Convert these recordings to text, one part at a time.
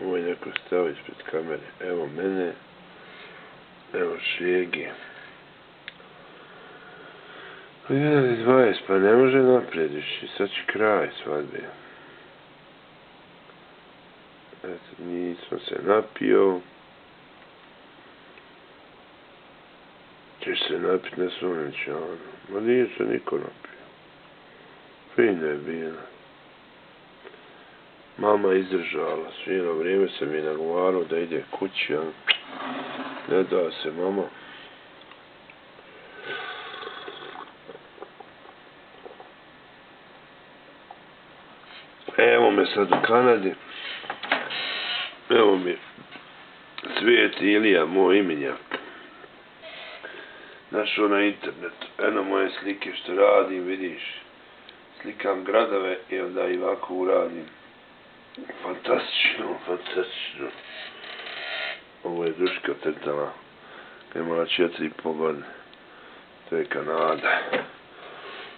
Ovo je neko stao ispred kamere. Evo mene. Evo Šljegi. 1:20, pa ne može naprijed više. Sad će kraj svadbe. Eto, nisam se napio. Češ se napit na sunčanu. Ma nije se niko napio. Fino je bilo. Mama izdržala. Svino vrijeme sam je nagovarao da ide kući, a ne da se mama. Evo me sad u Kanadi. Evo mi Svijeti Ilija, moj imenjak. Našao na internetu. Eno moje slike što radim, vidiš. Slikam gradove i onda i ovako uradim. Fantastično, fantastično. Ovo je Duška crtala. Imala 4,5 godine. To je Kanada.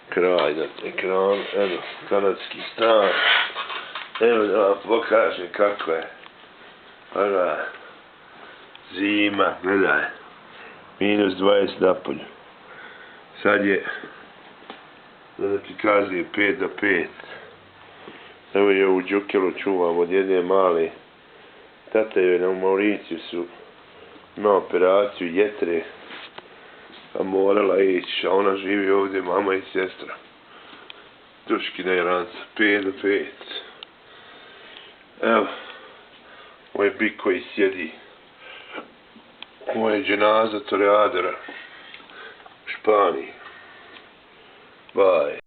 Kraj na ekranu. Evo, kanadski stan. Evo da vam pokažem kako je. Ova zima, gledaj. -20 napolju. Sad je, da ti kazuje 5 do 5. Evo je u Đukelu čuvam od jedne male. Tata je na Mauriciusu na operaciju jetre, a morala ići, a ona živi ovdje, mama i sestra. Duškina je ranca, 5 do 5. Evo, moj bik koji sjedi. Ovo je dženaza Toreadora u Španiji. Bye.